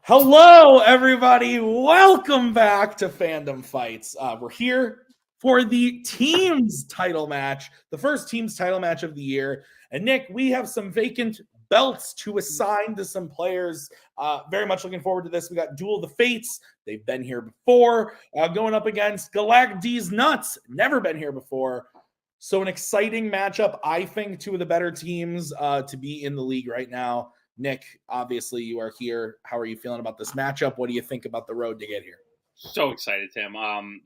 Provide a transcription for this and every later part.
Hello, everybody. Welcome back to Fandom Fights. We're here for the team's title match, the first team's title match of the year. And Nick, we have some vacant belts to assign to some players. Very much looking forward to this. We got Duel the Fates. They've been here before. Going up against Galac, Deez, Nuts. Never been here before. So an exciting matchup. I think two of the better teams to be in the league right now. Nick, obviously you are here. How are you feeling about this matchup? What do you think about the road to get here? So excited, Tim.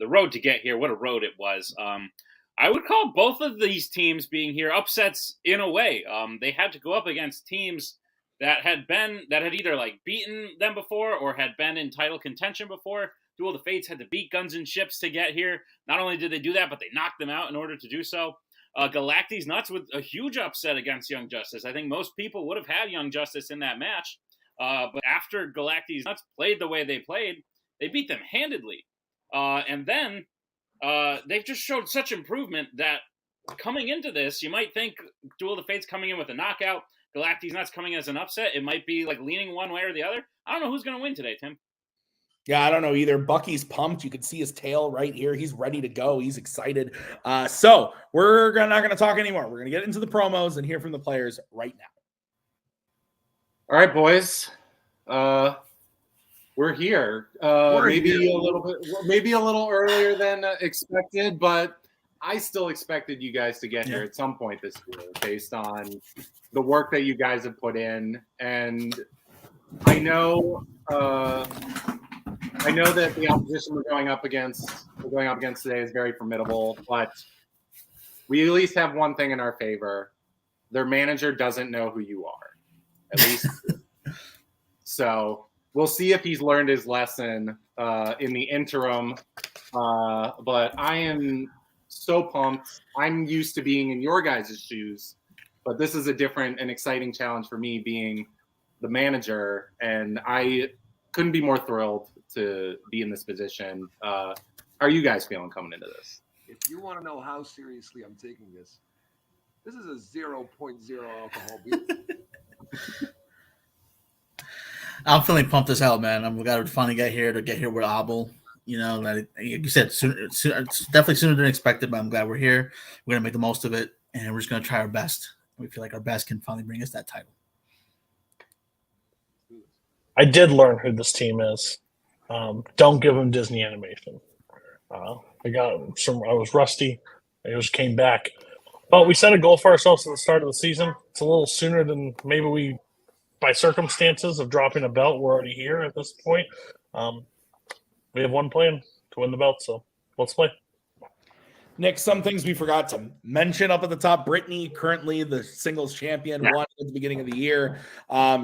The road to get here, what a road it was. I would call both of these teams being here upsets in a way. They had to go up against teams that had either like beaten them before or had been in title contention before. Duel of the Fates had to beat Guns and Ships to get here. Not only did they do that, but they knocked them out in order to do so. Galacti's Nuts with a huge upset against Young Justice. I think most people would have had Young Justice in that match. But after Galacti's Nuts played the way they played, they beat them handedly. And then they've just showed such improvement that coming into this, you might think Duel of the Fates coming in with a knockout, Galacti's Nuts coming as an upset. It might be like leaning one way or the other. I don't know who's going to win today, Tim. Yeah, I don't know either. Bucky's pumped. You can see his tail right here. He's ready to go. He's excited. So we're not going to talk anymore. We're going to get into the promos and hear from the players right now. All right, boys. We're here. Maybe a little earlier than expected, but I still expected you guys to get here at some point this year based on the work that you guys have put in. And I know that the opposition we're going up against today is very formidable, but we at least have one thing in our favor. Their manager doesn't know who you are, at least. So we'll see if he's learned his lesson in the interim. But I am so pumped. I'm used to being in your guys' shoes, but this is a different and exciting challenge for me being the manager, and I couldn't be more thrilled to be in this position. How are you guys feeling coming into this? If you want to know how seriously I'm taking this is a 0.0 alcohol beer. I'm feeling pumped as hell, man. I'm glad to finally get here with Abel. You know, like you said, it's definitely sooner than expected, but I'm glad we're here. We're going to make the most of it, and we're just going to try our best. We feel like our best can finally bring us that title. I did learn who this team is. Don't give them Disney animation. I was rusty. I just came back. But we set a goal for ourselves at the start of the season. It's a little sooner than maybe we, by circumstances of dropping a belt, we're already here at this point. We have one plan to win the belt, so let's play. Nick, some things we forgot to mention up at the top. Brittany, currently the singles champion, won at the beginning of the year.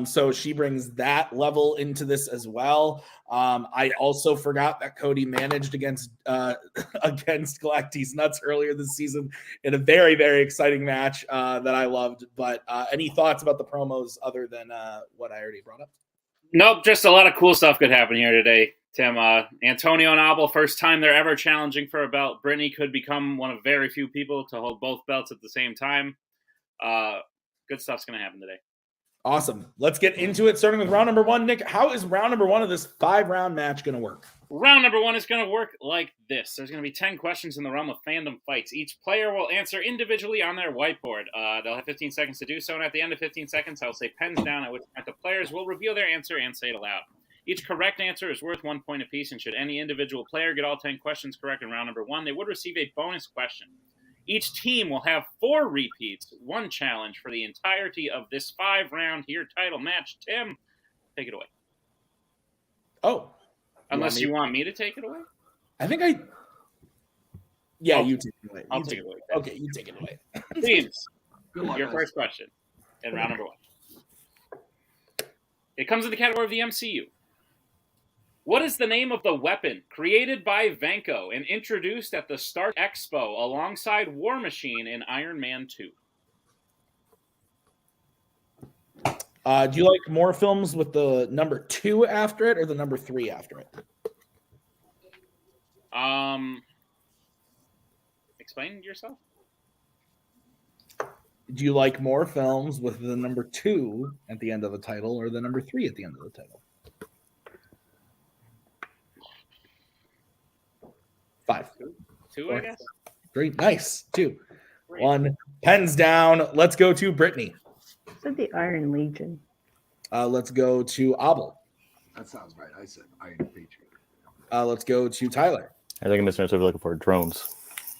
So she brings that level into this as well. I also forgot that Cody managed against Galacti's Nuts earlier this season in a very, very exciting match that I loved. But any thoughts about the promos other than what I already brought up? Nope, just a lot of cool stuff could happen here today, Tim. Antonio and Abel, first time they're ever challenging for a belt. Brittany could become one of very few people to hold both belts at the same time. Good stuff's going to happen today. Awesome. Let's get into it, starting with round number one. Nick, how is round number one of this 5-round match going to work? Round number one is going to work like this. There's going to be 10 questions in the realm of fandom fights. Each player will answer individually on their whiteboard. They'll have 15 seconds to do so, and at the end of 15 seconds, I'll say pens down, at which point the players will reveal their answer and say it aloud. Each correct answer is worth 1 point apiece, and should any individual player get all 10 questions correct in round number one, they would receive a bonus question. Each team will have 4 repeats, 1 challenge for the entirety of this 5-round here title match. Tim, take it away. Oh. Unless you want me to take it away? I think I... Yeah, you take it away. I'll take it away. Okay, you take it away. Teams, your first question in round number one. It comes in the category of the MCU. What is the name of the weapon created by Vanko and introduced at the Stark Expo alongside War Machine in Iron Man 2? Do you like more films with the number 2 after it or the number 3 after it? Explain yourself. Do you like more films with the number 2 at the end of the title or the number 3 at the end of the title? 5, Two, I guess. 3. Nice. 2, 1. Pens down. Let's go to Brittany. Said the Iron Legion. Let's go to Abel. That sounds right. I said Iron Patriot. Let's go to Tyler. I think I'm missing what we're looking for. Drones.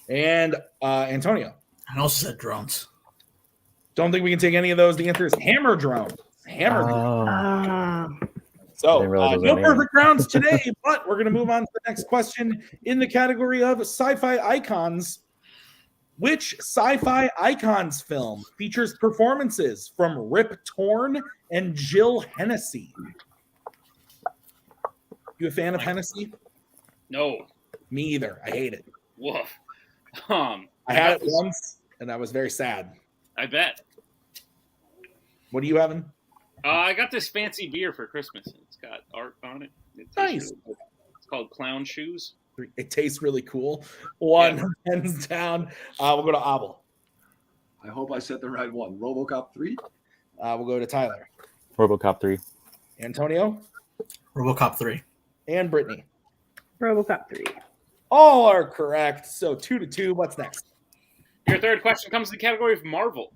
And Antonio. I also said drones. Don't think we can take any of those. The answer is hammer drone. Hammer drone. Ah, So, didn't realize it was no a name. perfect rounds today, but we're going to move on to the next question in the category of sci-fi icons. Which sci-fi icons film features performances from Rip Torn and Jill Hennessy? You a fan of Hennessy? No. Me either. I hate it. Woof. I had it once, and I was very sad. I bet. What are you having? I got this fancy beer for Christmas. It's got art on it. It's Nice. It's called Clown Shoes. It tastes really cool. 1 hands down. We'll go to Abel. I hope I said the right one. RoboCop 3. We'll go to Tyler. RoboCop 3. Antonio RoboCop 3. and Brittany. RoboCop 3. All are correct. So 2-2. What's next? Your third question comes in the category of Marvel.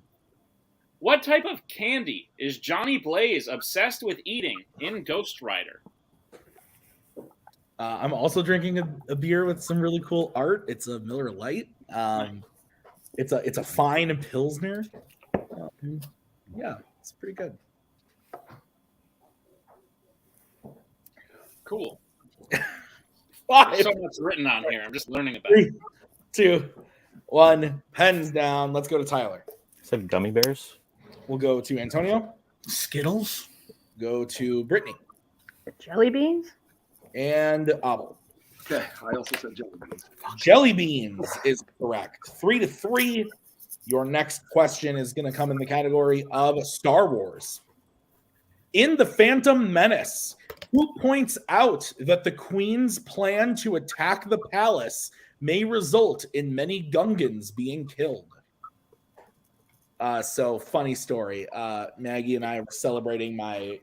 What type of candy is Johnny Blaze obsessed with eating in Ghost Rider? I'm also drinking a beer with some really cool art. It's a Miller Lite. It's a fine Pilsner. Yeah, it's pretty good. Cool. 5, So much written on here. I'm just learning about 3, it. 2, 1. Pens down. Let's go to Tyler. Said gummy bears. We'll go to Antonio. Skittles. Go to Brittany The jelly beans? and Abel. Okay, I also said jelly beans. Jelly beans is correct. 3-3. Your next question is going to come in the category of Star Wars. In The Phantom Menace, who points out that the Queen's plan to attack the palace may result in many Gungans being killed? So funny story. Maggie and I were celebrating my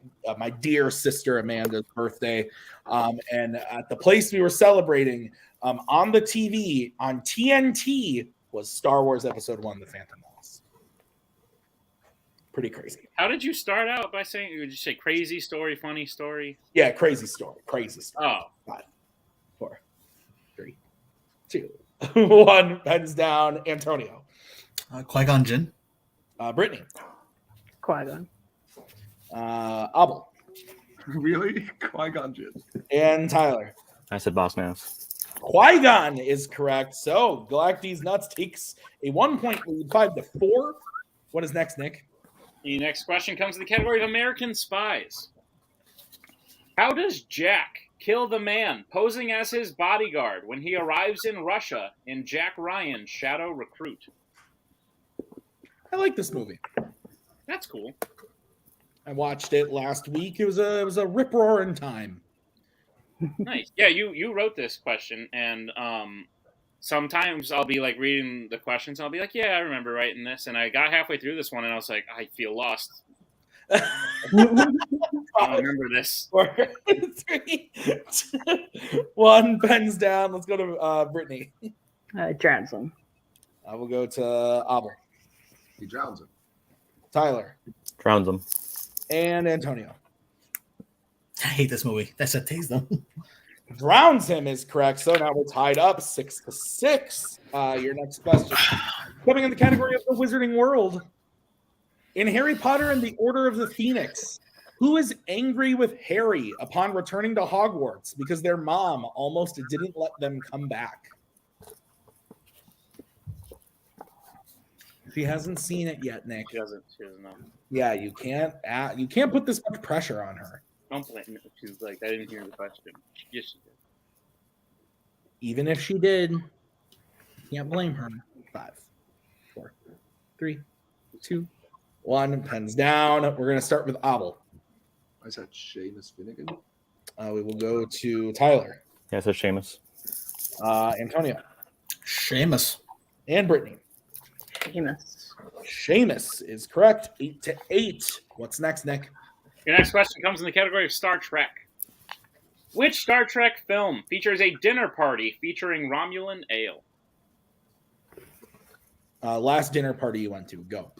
dear sister Amanda's birthday, and at the place we were celebrating, on the TV on TNT was Star Wars Episode 1: The Phantom Menace. Pretty crazy. How did you start out by saying? Would you say crazy story, funny story? Yeah, crazy story. Crazy story. Oh, 5, 4, 3, 2, 1. Pens down. Antonio. Qui-Gon Jinn. Brittany. Qui-Gon. Abel. Really? Qui-Gon Jinn. And Tyler. I said Boss Nass. Qui-Gon is correct. So Galacti's Nuts takes a 1-point lead, 5-4. What is next, Nick? the next question comes in the category of American Spies. How does Jack kill the man posing as his bodyguard when he arrives in Russia in Jack Ryan's Shadow Recruit? I like this movie. That's cool. I watched it last week. It was a rip-roaring time. Nice. Yeah, you wrote this question, and sometimes I'll be like reading the questions, and I'll be like, yeah, I remember writing this, and I got halfway through this one, and I was like, I feel lost. I don't remember this. 4, 3, 2, 1. Pens down. Let's go to Brittany. Drowns him. I will go to Abel. He drowns him. Tyler. Drowns them. And Antonio. I hate this movie. That's a taste them. Drowns him is correct. So now we're tied up 6-6. Your next question. Coming in the category of the Wizarding World. In Harry Potter and the Order of the Phoenix, who is angry with Harry upon returning to Hogwarts because their mom almost didn't let them come back? She hasn't seen it yet, Nick. She doesn't know. Yeah, you can't put this much pressure on her. Don't blame me. She's like, I didn't hear the question. Yes, she did. Even if she did, you can't blame her. 5, 4, 3, 2, 1. Pens down. We're going to start with Abel. I said Seamus Finnegan. We will go to Tyler. Yeah, so Seamus. Antonio. Seamus. And Brittany. Seamus is correct. 8-8. What's next, Nick? Your next question comes in the category of Star Trek. Which Star Trek film features a dinner party featuring Romulan ale? Last dinner party you went to. Go.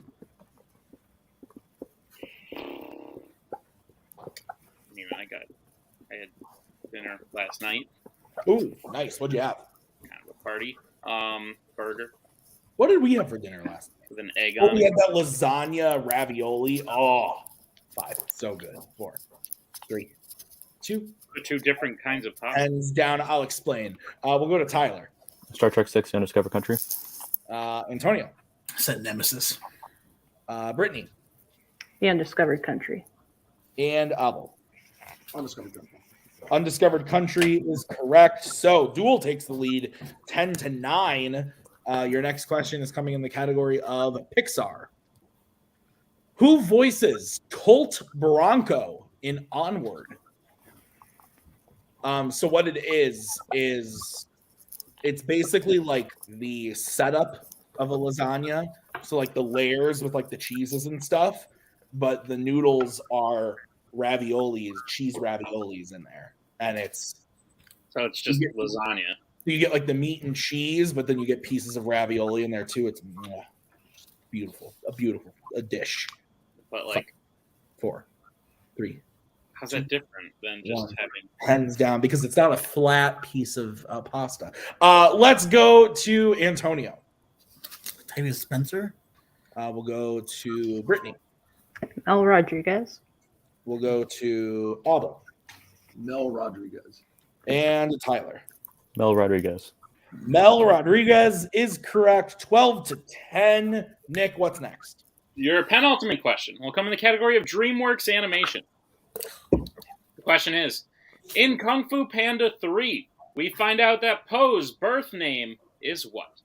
I had dinner last night. Ooh, nice. What'd you have? Kind of a party. Burger What did we have for dinner last night? with an egg Oh, on we it. had that lasagna ravioli. Oh, 5. So good. 4, 3, 2. Two different kinds of pop. Hands down. I'll explain. We'll go to Tyler. Star Trek 6, The Undiscovered Country. Antonio. I said Nemesis. Brittany. The Undiscovered Country. And Abel. Undiscovered Country. Undiscovered Country is correct. So Duel takes the lead 10-9. Your next question is coming in the category of Pixar. Who voices Colt Bronco in Onward? So what it is it's basically like the setup of a lasagna. So like the layers with like the cheeses and stuff, but the noodles are raviolis, cheese raviolis in there. And it's just lasagna. you get like the meat and cheese, but then you get pieces of ravioli in there too. It's beautiful. A dish. But like 4, 3. how's that different than just 1. having Hands down, because it's not a flat piece of pasta. Let's go to Antonio. Octavia Spencer. We'll go to Brittany. Mel Rodriguez. We'll go to Abel. Mel Rodriguez. And Tyler. Mel Rodriguez. Mel Rodriguez is correct. 12-10. Nick, what's next? your penultimate question will come in the category of DreamWorks animation. The question is, in Kung Fu Panda 3, we find out that Poe's birth name is what?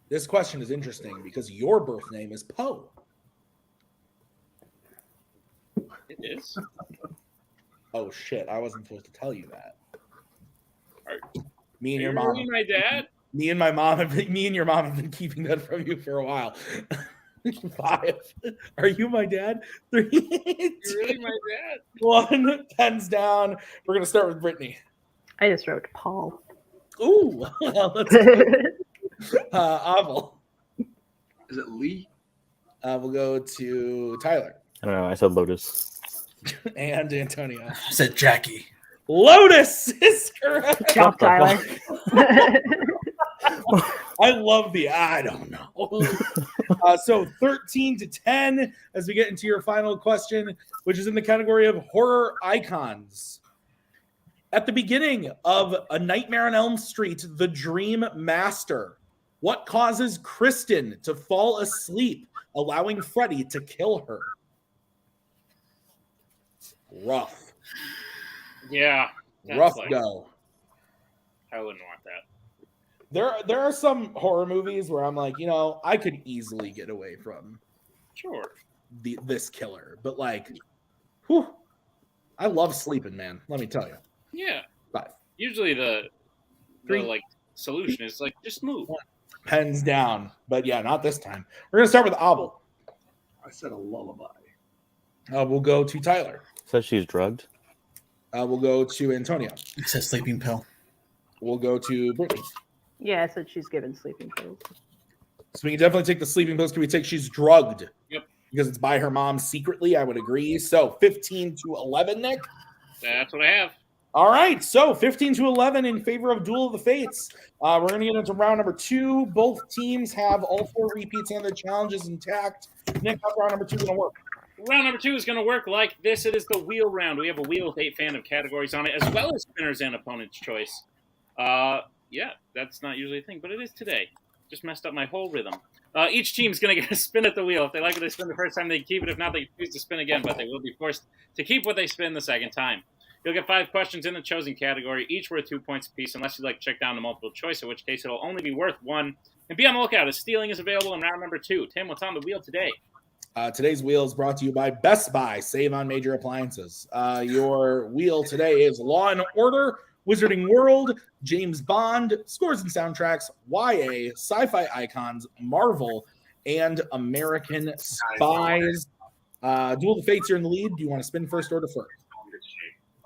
This question is interesting because your birth name is Poe. It is. Oh shit! I wasn't supposed to tell you that. Are Me and you your mom. really my dad? Me and your mom have been keeping that from you for a while. 5. Are you my dad? 3. You're really my dad? 1. Pens down. We're gonna start with Brittany. I just wrote Paul. Ooh, let's go. Avel. Is it Lee? We'll go to Tyler I don't know. I said Lotus. and Antonio. I said Jackie. Lotus is correct. Job, Tyler. I love the I don't know. So 13-10 as we get into your final question, which is in the category of horror icons. At the beginning of A Nightmare on Elm Street, The Dream Master, what causes Kristen to fall asleep, allowing Freddy to kill her? Rough. Yeah. that's Rough like- go. I wouldn't want that. There are some horror movies where I'm like, I could easily get away from Sure. this killer, but like, whew, I love sleeping, man. Let me tell you. Yeah. 5. Usually the 3. like solution is like just move. Pens down, but yeah, not this time. We're gonna start with Abel. I said a lullaby. We'll go to Tyler. Says she's drugged. We'll go to Antonio. It says sleeping pill. We'll go to Brittany. Yeah, I said she's given sleeping pills. So we can definitely take the sleeping pills. Can we take she's drugged? Yep. Because it's by her mom secretly, I would agree. So 15-11, Nick. That's what I have. All right, so 15-11 in favor of Duel of the Fates. We're going to get into round number 2. Both teams have all 4 repeats and their challenges intact. Nick, how's round number 2 going to work? Round number 2 is going to work like this. It is the wheel round. We have a wheel with 8 fandom categories on it, as well as spinners and opponent's choice. Yeah, that's not usually a thing, but it is today. Just messed up my whole rhythm. Each team's going to get a spin at the wheel. If they like what they spin the first time, they keep it. If not, they choose to spin again, but they will be forced to keep what they spin the second time. You'll get 5 questions in the chosen category, each worth 2 points apiece, unless you'd like to check down to multiple choice, in which case it'll only be worth 1. And be on the lookout, as stealing is available in round number 2. Tim, what's on the wheel today? Today's wheel is brought to you by Best Buy. Save on major appliances. Your wheel today is Law and Order, Wizarding World, James Bond, scores and soundtracks, YA, sci-fi icons, Marvel, and American Spies. Duel of the Fates, you're in the lead. Do you want to spin first or defer?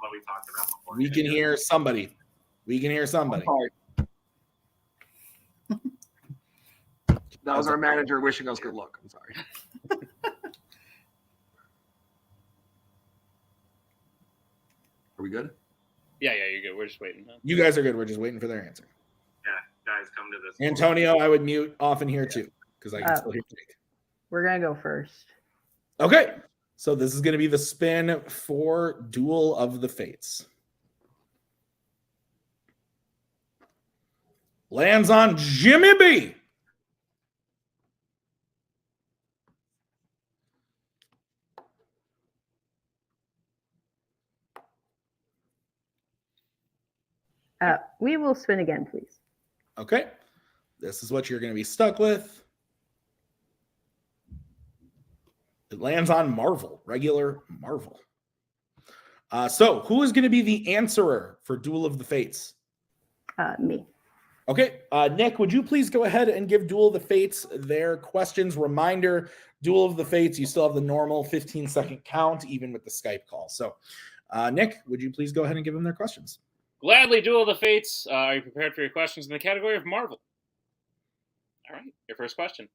what we talked about before. We can hear somebody. We can hear I'm somebody. sorry. That was our manager wishing us good luck. I'm sorry. Are we good? Yeah, you're good. We're just waiting. You guys are good. We're just waiting for their answer. Yeah, guys, come to this. Antonio, I would mute off in here too because I can still hear Jake. We're gonna go first. Okay, so this is going to be the spin for Duel of the Fates. Lands on Jimmy B. We will spin again, please. Okay, this is what you're going to be stuck with. It lands on Marvel, regular Marvel. So who is going to be the answerer for Duel of the Fates? Me. Okay, Nick, would you please go ahead and give Duel of the Fates their questions? Reminder, Duel of the Fates, you still have the normal 15-second count, even with the Skype call. So, Nick, would you please go ahead and give them their questions? Gladly, Duel of the Fates. Are you prepared for your questions in the category of Marvel? All right, your first question.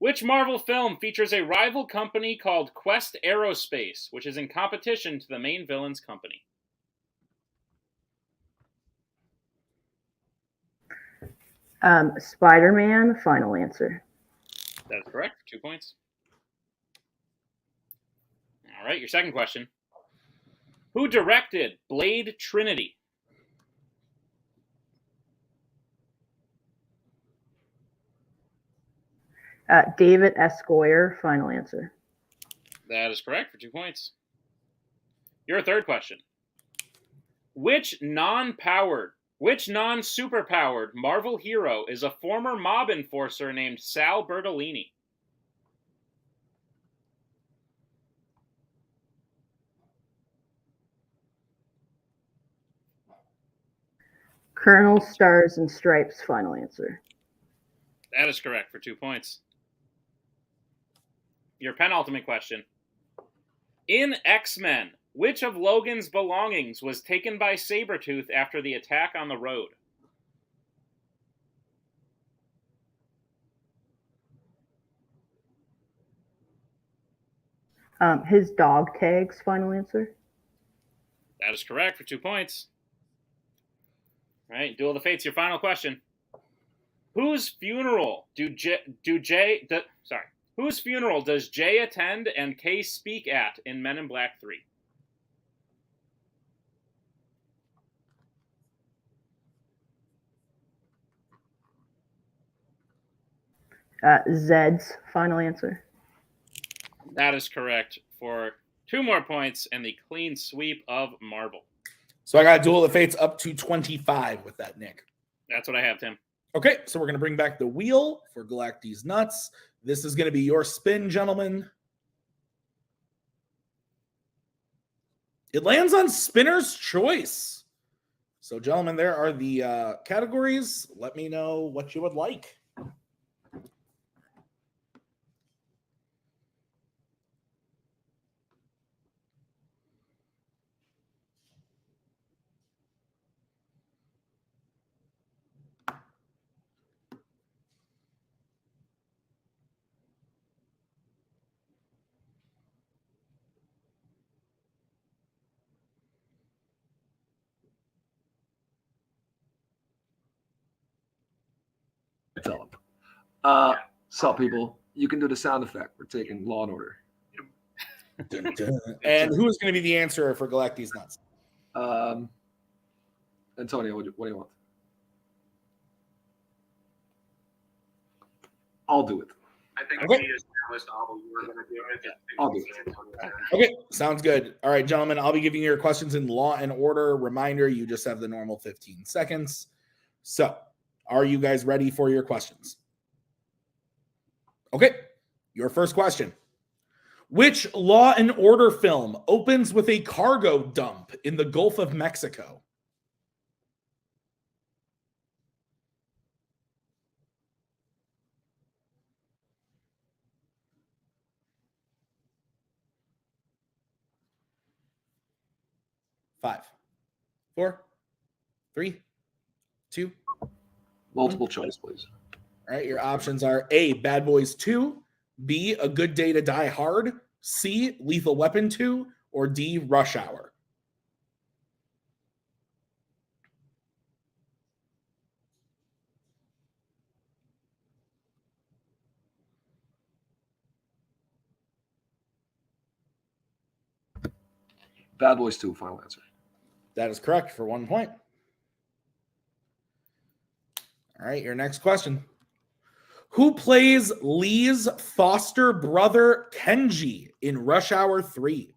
Which Marvel film features a rival company called Quest Aerospace, which is in competition to the main villain's company? Spider-Man, final answer. That is correct. 2 points. All right, your second question. Who directed Blade Trinity? David S. Goyer, final answer. That is correct for 2 points. Your third question. Which non-superpowered Marvel hero is a former mob enforcer named Sal Bertolini? Colonel Stars and Stripes, final answer. That is correct for 2 points. Your penultimate question. In X-Men, which of Logan's belongings was taken by Sabretooth after the attack on the road? His dog tags, final answer. That is correct for 2 points. All right, Duel of the Fates, your final question. Whose funeral Whose funeral does Jay attend and Kay speak at in Men in Black 3? Zed's final answer. That is correct for 2 more points and the clean sweep of Marvel. So I got Duel of the Fates up to 25 with that, Nick. That's what I have, Tim. Okay, so we're going to bring back the wheel for Galacti's Nuts. This is going to be your spin, gentlemen. It lands on Spinner's Choice. So, gentlemen, there are the categories. Let me know what you would like. Tell them. So, people, you can do the sound effect. We're taking Law and Order. Dun, dun. And who is going to be the answer for Galacti's Nuts? Antonio, what do you want? I'll do it. I think Okay. we established all you were going to do it. I'll do it. Okay, sounds good. All right, gentlemen, I'll be giving you your questions in Law and Order. Reminder, you just have the normal 15 seconds. So, are you guys ready for your questions? Okay, your first question. Which Law and Order film opens with a cargo dump in the Gulf of Mexico? 5, 4, 3, 2. Multiple choice, please. All right, your options are A, Bad Boys 2, B, A Good Day to Die Hard, C, Lethal Weapon 2, or D, Rush Hour. Bad Boys 2, final answer. That is correct for 1 point. All right, your next question. Who plays Lee's foster brother Kenji in Rush Hour 3?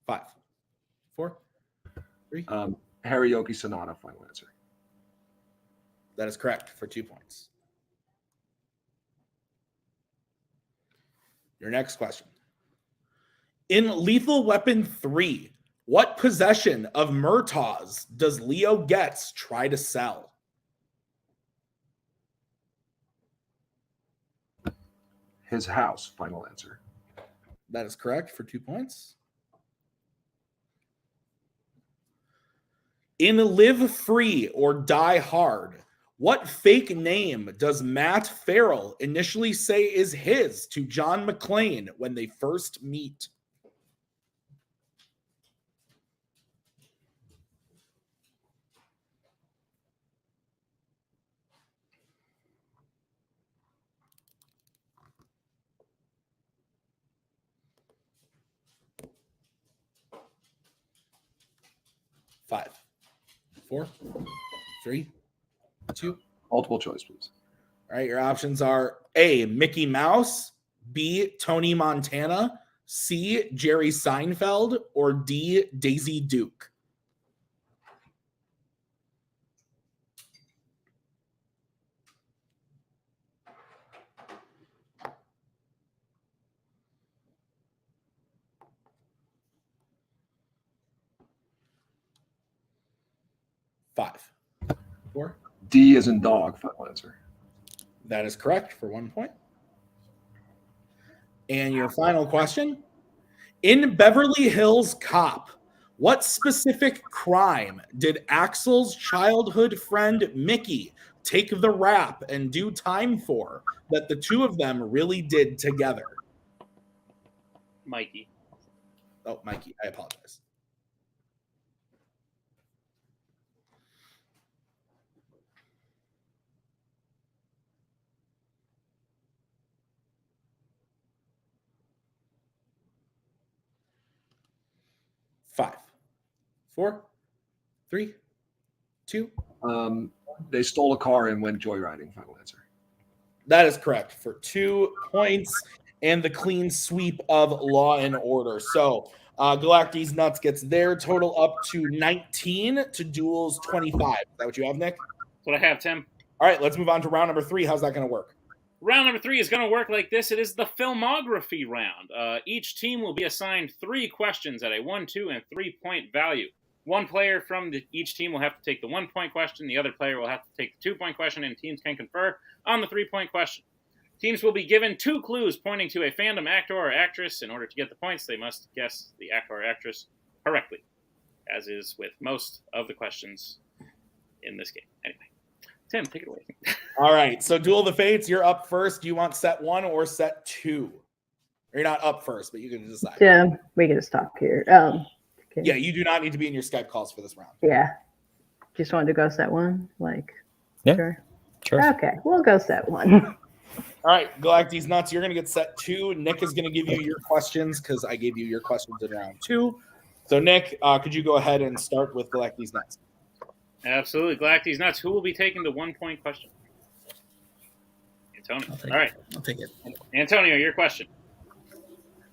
Five, 4, 3. Harioki Sonata, final answer. That is correct for 2 points. Your next question. In Lethal Weapon 3, what possession of Murtaugh's does Leo Getz try to sell? His house, final answer. That is correct for 2 points. In Live Free or Die Hard, what fake name does Matt Farrell initially say is his to John McClane when they first meet? Five, 4, 3, 2. Multiple choice, please. All right, your options are A, Mickey Mouse, B, Tony Montana, C, Jerry Seinfeld, or D, Daisy Duke. Five, 4. D is in dog, final answer. That is correct for 1 point. And your final question. In Beverly Hills Cop, what specific crime did Axel's childhood friend Mickey take the rap and do time for that the two of them really did together? Mikey. Oh, Mikey, I apologize. Five, 4, 3, 2. They stole a car and went joyriding, final answer. That is correct for 2 points and the clean sweep of Law and Order. So Galacti's Nuts gets their total up to 19 to Duel's 25. Is that what you have, Nick? That's what I have, Tim. All right, let's move on to round number 3. How's that going to work? Round number 3 is going to work like this. It is the filmography round. Each team will be assigned 3 questions at a 1, 2, and 3 point value. One player from each team will have to take the 1 point question. The other player will have to take the 2 point question, and teams can confer on the 3 point question. Teams will be given 2 clues pointing to a fandom actor or actress. In order to get the points, they must guess the actor or actress correctly, as is with most of the questions in this game. Anyway, Tim, take it away. All right, so Duel of the Fates, you're up first. Do you want set 1 or set 2? Or you're not up first, but you can decide. Yeah, we can just stop here. Okay. Yeah, you do not need to be in your Skype calls for this round. Yeah. Just wanted to go set 1? Like, Yeah. sure. Sure. Okay, we'll go set 1. All right, Galacti's Nuts, you're going to get set 2. Nick is going to give you your questions because I gave you your questions in round 2. So, Nick, could you go ahead and start with Galacti's Nuts? Absolutely. Galacti's Nuts. Who will be taking the 1 point question? Antonio. All right. I'll take it. Antonio, your question.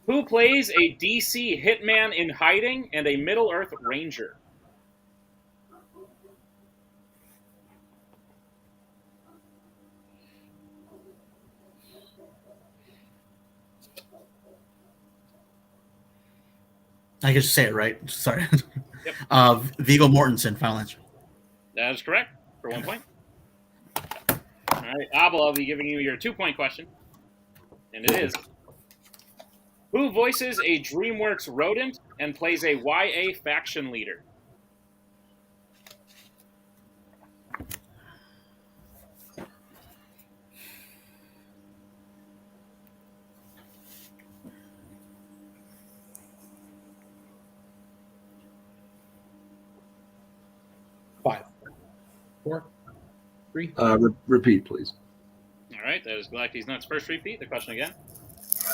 Who plays a DC hitman in hiding and a Middle-earth ranger? I can just say it right. Sorry. Yep. Viggo Mortensen, final answer. That is correct for 1 point. All right, Abel, I'll be giving you your 2-point question. And it is, who voices a DreamWorks rodent and plays a YA faction leader? Five, 4, 3. Repeat, please. All right, that is Galacti's Nuts' first repeat. The question again.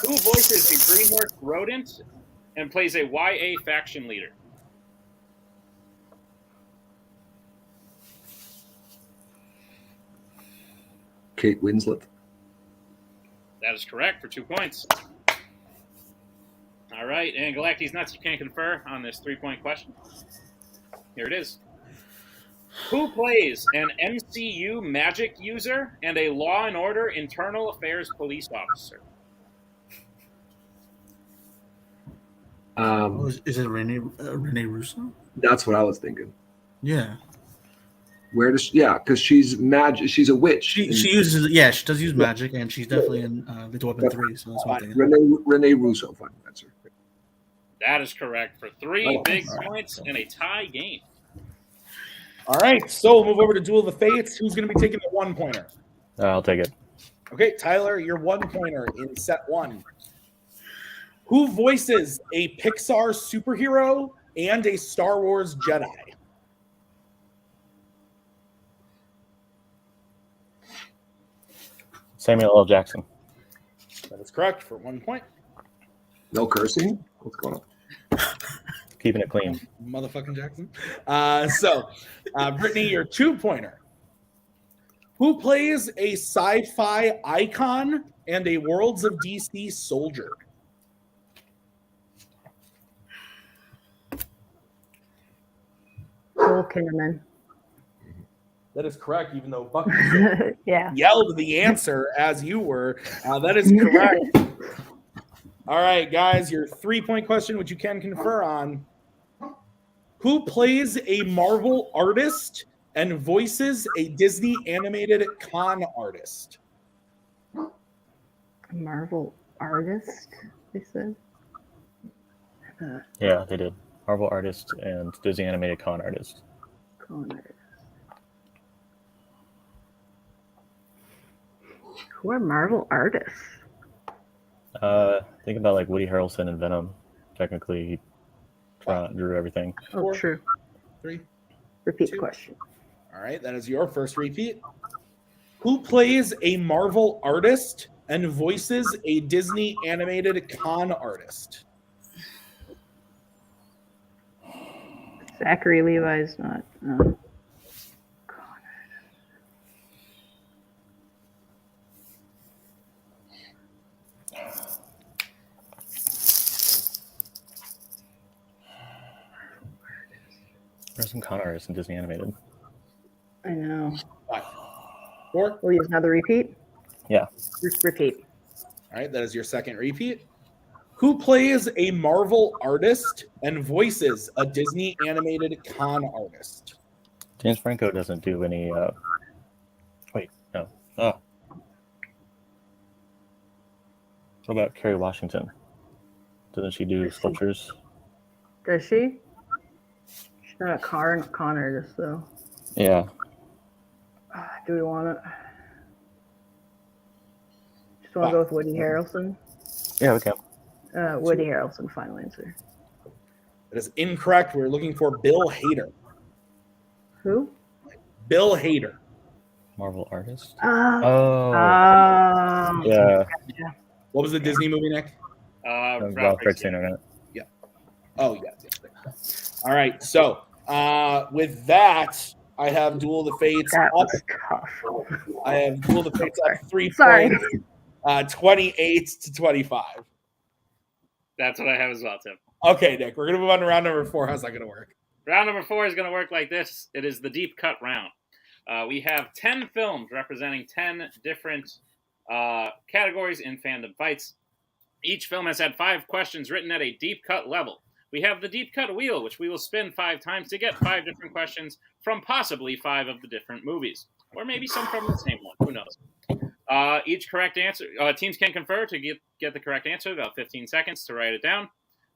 Who voices a DreamWorks rodent and plays a YA faction leader? Kate Winslet. That is correct for 2 points. All right, and Galacti's Nuts, you can confer on this 3-point question. Here it is. Who plays an MCU magic user and a Law and Order Internal Affairs police officer? Is it Rene Russo? That's what I was thinking. Yeah. Where does because she's magic. She's a witch. She uses she does use magic, and she's definitely in Lethal Weapon 3. So that's what I'm thinking. Rene Russo, final answer. That is correct for 3 big points in a tie game. All right, so we'll move over to Duel of the Fates. Who's going to be taking the 1-pointer? I'll take it. Okay, Tyler, your 1-pointer in set 1. Who voices a Pixar superhero and a Star Wars Jedi? Samuel L. Jackson. That is correct for 1 point. No cursing. What's going on? Keeping it clean. Motherfucking Jackson. Brittany, your 2-pointer. Who plays a sci-fi icon and a Worlds of DC soldier? Joel Kinnaman. That is correct, even though Bucky Yeah. yelled the answer as you were. That is correct. All right, guys, your 3-point question, which you can confer on. Who plays a Marvel artist and voices a Disney animated con artist? Marvel artist, they said. Yeah, they did. Marvel artist and Disney animated con artist. Con artist. Who are Marvel artists? Think about like Woody Harrelson and Venom. Technically, he drew everything. Oh, 4, true. 3. Repeat 2. the question. All right, that is your first repeat. Who plays a Marvel artist and voices a Disney animated con artist? Zachary Levi's not. There's some con artists in Disney animated. I know. 5, 4. We'll use another repeat. Yeah. Repeat. All right, that is your second repeat. Who plays a Marvel artist and voices a Disney animated con artist? James Franco doesn't do any. Wait, no. Oh. What about Kerry Washington? Doesn't she do sculptures? Does she? She's not a con artist, though. Yeah. Do we want to? Just want to go with Woody Harrelson? Yeah, we can. Woody Harrelson, final answer. That is incorrect. We're looking for Bill Hader. Who? Bill Hader. Marvel artist? Oh. Yeah. What was the Disney movie, Nick? Ralph Breaks the Internet. Yeah. Oh, yeah. All right. So with that, I have Duel of the Fates That up. was tough. I have Duel of the Fates up 3 Sorry. points, 28-25. That's what I have as well, Tim. Okay, Nick, we're going to move on to round number 4. How's that going to work? Round number 4 is going to work like this. It is the deep cut round. We have 10 films representing 10 different categories in fandom fights. Each film has had 5 questions written at a deep cut level. We have the deep cut wheel, which we will spin 5 times to get 5 different questions from possibly 5 of the different movies, or maybe some from the same one. Who knows? Each correct answer, teams can confer to get the correct answer. About 15 seconds to write it down,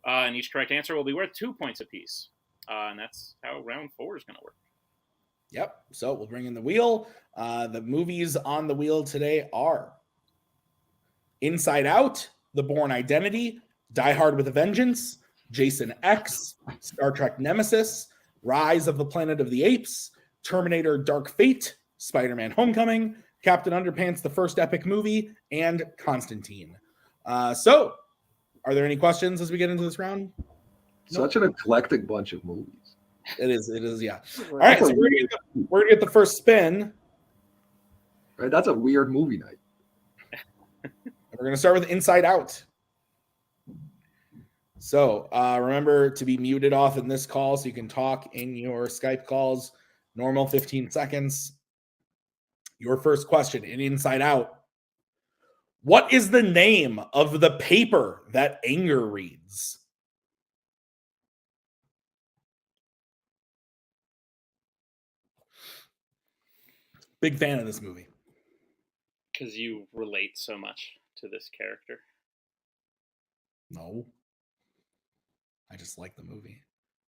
and each correct answer will be worth 2 points apiece. And that's how round 4 is going to work. Yep. So we'll bring in the wheel. The movies on the wheel today are Inside Out, The Bourne Identity, Die Hard with a Vengeance, Jason X, Star Trek Nemesis, Rise of the Planet of the Apes, Terminator Dark Fate, Spider-Man Homecoming, Captain Underpants, the first epic movie, and Constantine. So, are there any questions as we get into this round? Such an eclectic bunch of movies. It is, yeah. All right, so we're gonna get the first spin. Right, that's a weird movie night. We're gonna start with Inside Out. So remember to be muted off in this call so you can talk in your Skype calls. Normal 15 seconds. Your first question in Inside Out. What is the name of the paper that anger reads? Big fan of this movie. Because you relate so much to this character. No. I just like the movie.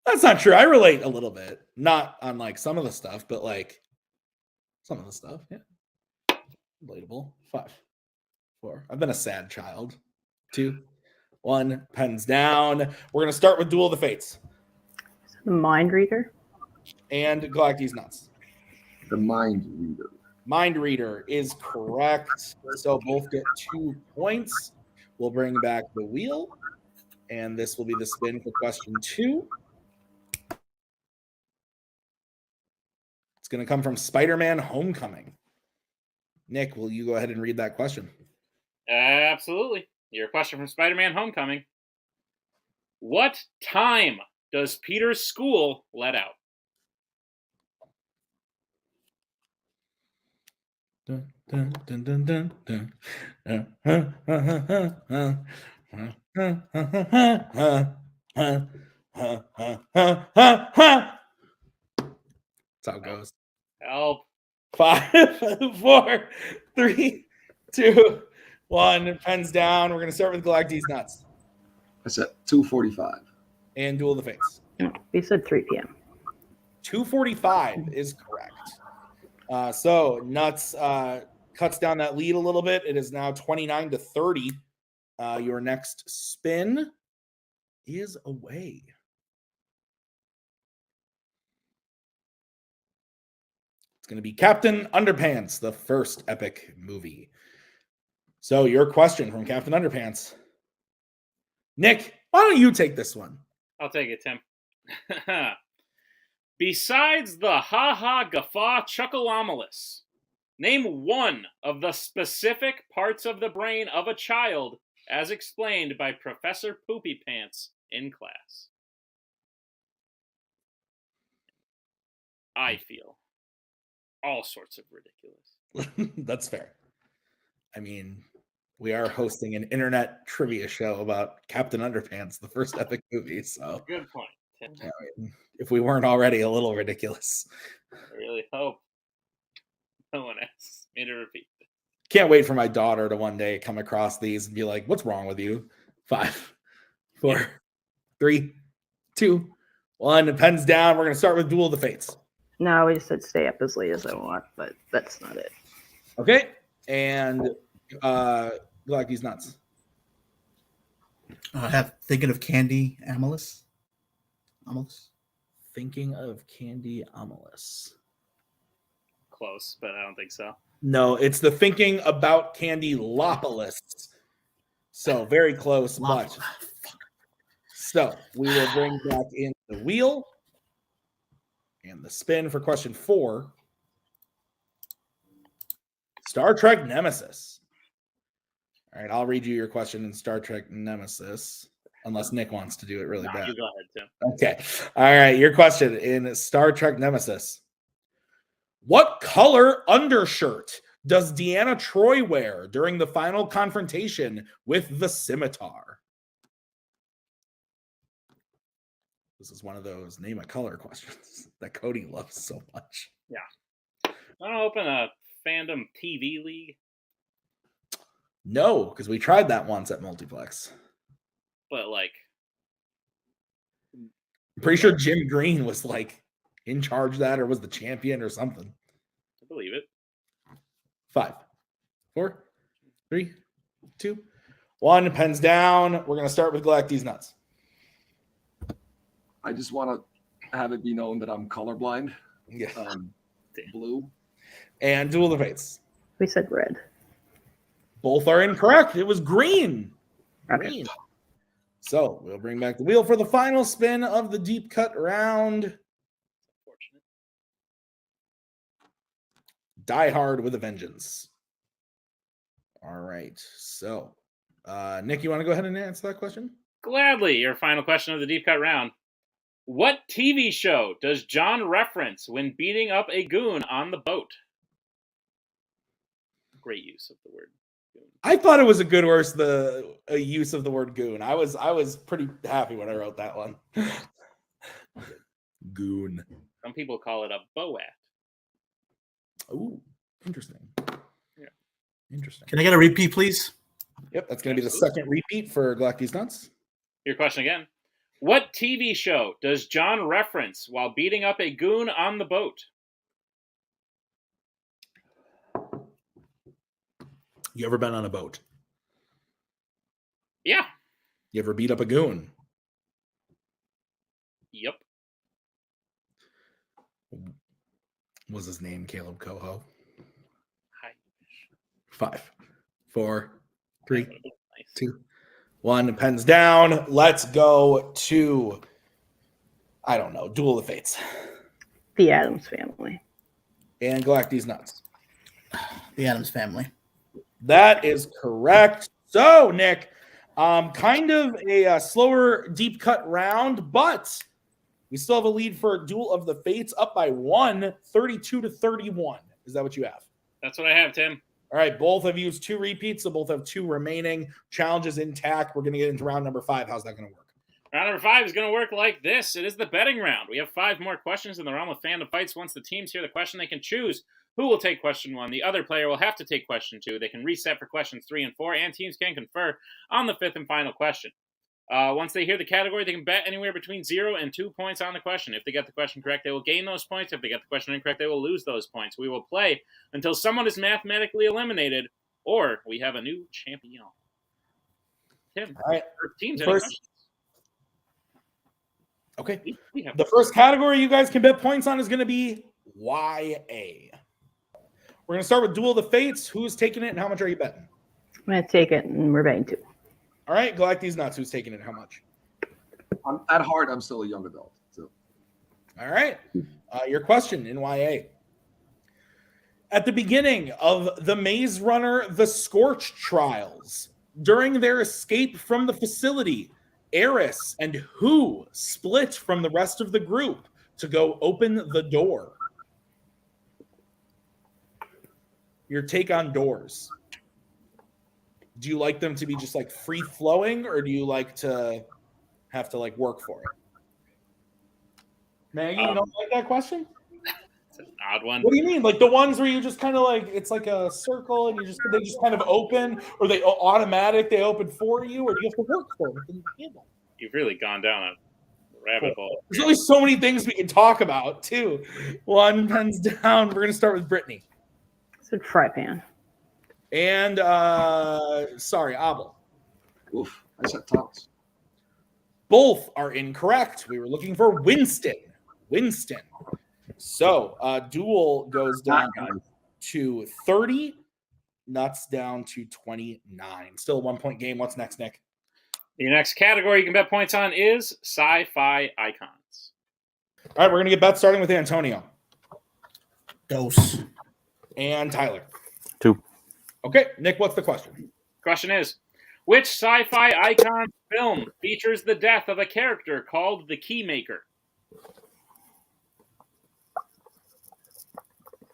That's not true. I relate a little bit. Not on like some of the stuff, but like some of the stuff. Yeah. Relatable. 5, 4. I've been a sad child. 2, 1. Pens down. We're going to start with Duel of the Fates. The Mind Reader. And Galacti's Nuts. The Mind Reader. Mind Reader is correct. So both get 2 points. We'll bring back the wheel. And this will be the spin for question 2. It's going to come from Spider-Man Homecoming. Nick, will you go ahead and read that question? Absolutely. Your question from Spider-Man Homecoming. What time does Peter's school let out? Dun, dun, dun, dun, dun, dun. That's how it goes. Help. 5, 4, 3, 2, 1. Pens down. We're going to start with Galacti's Nuts. That's at 2:45. And Duel of the Fates. We said 3 p.m. 2:45 is correct. So Nuts cuts down that lead a little bit. It is now 29-30. Your next spin is away. It's going to be Captain Underpants, the first epic movie. So your question from Captain Underpants. Nick, why don't you take this one? I'll take it, Tim. Besides the ha-ha guffaw chuckleomalus, name one of the specific parts of the brain of a child as explained by Professor Poopy Pants in class. I feel all sorts of ridiculous. That's fair. I mean, we are hosting an internet trivia show about Captain Underpants, the first epic movie. So Good point, Tim. I mean, if we weren't already a little ridiculous. I really hope no one asks me to repeat this. Can't wait for my daughter to one day come across these and be like, what's wrong with you? 5, 4, 3, 2, 1. Pens down. We're going to start with Duel of the Fates. No, we just said stay up as late as I want, but that's not it. Okay. And Galacti's Nuts. I have Thinking of Candy Amalus. Thinking of Candy Amalus. Close, but I don't think so. No, it's the Thinking About Candy Lopolis. So very close, but so we will bring back in the wheel and the spin for question 4. Star Trek Nemesis. All right, I'll read you your question in Star Trek Nemesis, unless Nick wants to do it really bad. You go ahead, Tim. Okay. All right, your question in Star Trek Nemesis. What color undershirt does Deanna Troi wear during the final confrontation with the scimitar? This is one of those name a color questions that Cody loves so much. I want to open a Fandom TV league, No, because we tried that once at Multiplex. but like, I'm pretty sure Jim Green was like in charge of that or was the champion or something. I believe it. 5, 4, 3, 2, 1. Pens down. We're going to start with Galac Deez nuts. I just want to have it be known that I'm colorblind. Yeah. Blue. And Duel of the Fates. We said red. Both are incorrect. It was green. Okay. Green. So we'll bring back the wheel for the final spin of the deep cut round. Unfortunate. Die Hard with a Vengeance. All right. So, Nick, you want to go ahead and answer that question? Gladly. Your final question of the deep cut round. What TV show does John reference when beating up a goon on the boat? Great use of the word goon. I thought it was a good a use of the word goon. I was pretty happy when I wrote that one. Goon. Some people call it a boat. Ooh, interesting. Yeah. Interesting. Can I get a repeat, please? Yep, that's going to be the second repeat for Galac Deez nuts. Your question again. What TV show does John reference while beating up a goon on the boat? You ever been on a boat? Yeah. You ever beat up a goon? Yep. Was his name Caleb Coho? Hi. 5, 4, 3, Nice. 2, 1. Pens down. Let's go to, I don't know, Duel of the Fates. The Addams Family. And Galac Deez nuts. The Addams Family. That is correct. So, Nick, kind of a slower deep cut round, but we still have a lead for Duel of the Fates, up by 1, 32-31. Is that what you have? That's what I have, Tim. All right, both have used 2 repeats, so both have 2 remaining. Challenge is intact. We're going to get into round number 5. How's that going to work? Round number 5 is going to work like this. It is the betting round. We have 5 more questions in the realm of Fandom Fights. Once the teams hear the question, they can choose who will take question 1. The other player will have to take question 2. They can reset for questions 3 and 4, and teams can confer on the 5th and final question. Once they hear the category, they can bet anywhere between 0 and 2 points on the question. If they get the question correct, they will gain those points. If they get the question incorrect, they will lose those points. We will play until someone is mathematically eliminated, or we have a new champion. Tim, All right. teams, Okay. we have The first category you guys can bet points on is going to be YA. We're going to start with Duel of the Fates. Who's taking it and how much are you betting? I'm going to take it, and we're betting 2. All right, Galac Deez nuts. Who's taking it and how much? At heart, I'm still a young adult. So All right. Your question in YA. At the beginning of the Maze Runner The Scorch trials, during their escape from the facility, Eris and who split from the rest of the group to go open the door? Your take on doors. Do you like them to be just like free flowing, or do you like to have to like work for it? Maggie, you don't like that question? It's an odd one. What do you mean? Like the ones where you just kind of like it's like a circle and they just kind of open, or they automatic they open for you, or do you have to work for them? You've really gone down a rabbit hole. There's only so many things we can talk about too. 1 pens down. We're gonna start with Brittany. It's a fry pan. And sorry, Abel. oof, I said Thomas. Both are incorrect. We were looking for Winston. Winston. So Duel goes down to 30. Nuts down to 29. Still a 1 point game. What's next, Nick? Your next category you can bet points on is sci-fi icons. All right, we're gonna get bets starting with Antonio Dose. and Tyler. 2. Okay, Nick, what's the question? Question is, which sci-fi icon film features the death of a character called the Keymaker?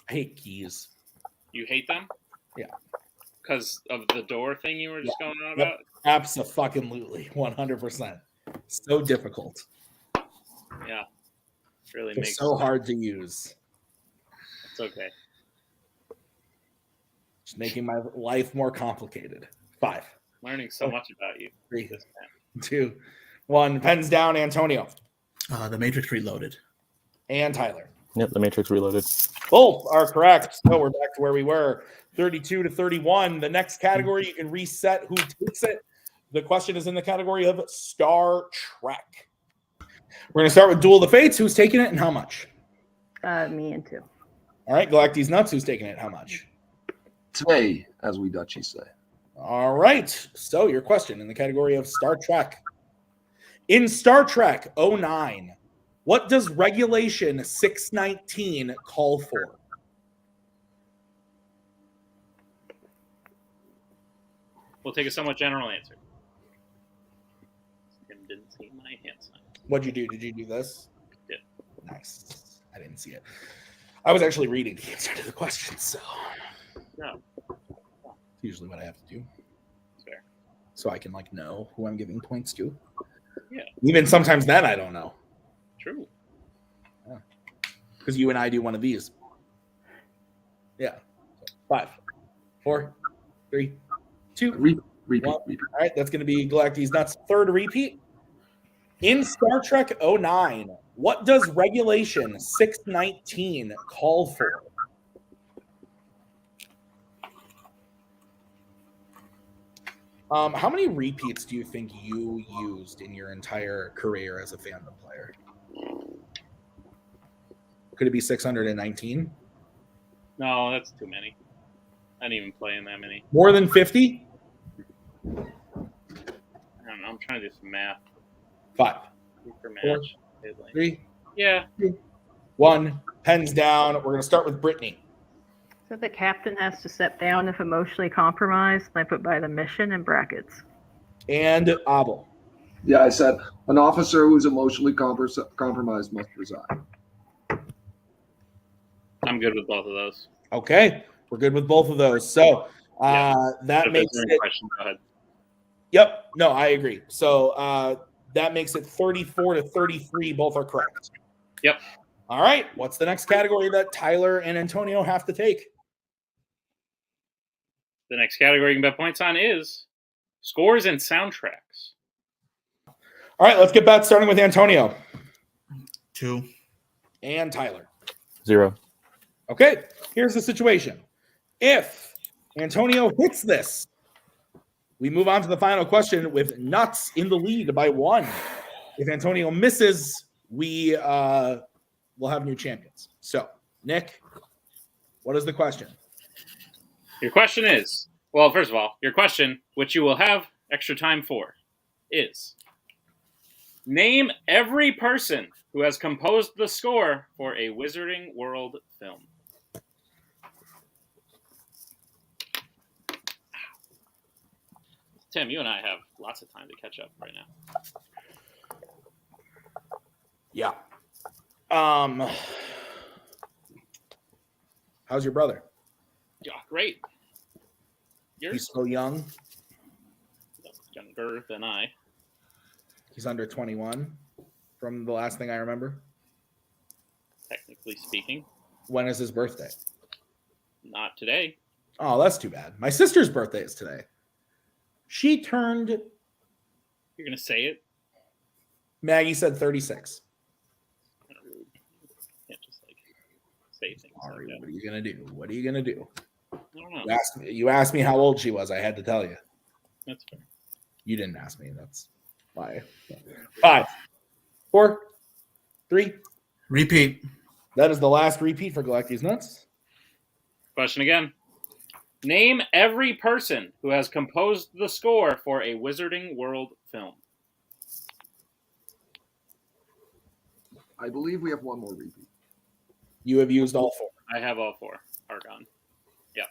I hate keys. You hate them? Yeah. Because of the door thing you were just going on Yep. about? Abso-fucking-lutely. 100%. So difficult. Yeah. Really They're makes so hard to use. It's okay. Just making my life more complicated. 5, Learning so much about you. 3, This time. 2, 1. Pens down, Antonio. The Matrix Reloaded. And Tyler. Yep, the Matrix Reloaded. Both are correct. So we're back to where we were. 32 to 31. The next category, you can reset who takes it. The question is in the category of Star Trek. We're going to start with Duel of the Fates. Who's taking it and how much? Me and 2. All right, Galacti's Nuts. Who's taking it? How much? Twee, as we Dutchies say. All right. So your question in the category of Star Trek. In Star Trek 09, what does Regulation 619 call for? We'll take a somewhat general answer. Tim didn't see my hand sign. What'd you do? Did you do this? Yeah. Nice. I didn't see it. I was actually reading the answer to the question, so No. it's usually what I have to do. Fair. So I can know who I'm giving points to. Yeah. Even sometimes then I don't know. True. Because you and I do one of these. Yeah. 5, 4, 3, 2, Repeat. All right, that's going to be Galacti's Nuts' third repeat. In Star Trek 09, what does Regulation 619 call for? How many repeats do you think you used in your entire career as a Fandom player? Could it be 619? No, that's too many. I didn't even play in that many. More than 50? I don't know. I'm trying to do some math. 5, For 4, match. 3, Yeah. 1. Pens down. We're going to start with Brittany. So the captain has to step down if emotionally compromised. I put by the mission in brackets. And Abel. Yeah, I said an officer who's emotionally compromised must resign. I'm good with both of those. Okay, we're good with both of those. So that If makes there's any it. question, go ahead. Yep. No, I agree. So that makes it 34 to 33. Both are correct. Yep. All right. What's the next category that Tyler and Antonio have to take? The next category you can bet points on is scores and soundtracks. All right. Let's get back starting with Antonio 2. and Tyler. 0. Okay. Here's the situation. If Antonio hits this, we move on to the final question with Nuts in the lead by 1. If Antonio misses, we will have new champions. So, Nick, what is the question? Your question is, well, first of all, your question, which you will have extra time for, is name every person who has composed the score for a Wizarding World film. Tim, you and I have lots of time to catch up right now. Yeah. How's your brother? Yeah, great. You're He's so young. younger than I. He's under 21 from the last thing I remember. Technically speaking. When is his birthday? Not today. Oh, that's too bad. My sister's birthday is today. She turned, You're going to say it? Maggie said 36. Kind of rude. You can't just say things Sorry, like that. what are you going to do? What are you going to do? I don't know. You asked me how old she was. I had to tell you. That's fair. You didn't ask me. That's why. 5, 4, 3. Repeat. That is the last repeat for Galacti's Nuts. Question again. Name every person who has composed the score for a Wizarding World film. I believe we have one more repeat. You have used all 4. I have all 4 are gone. Yeah.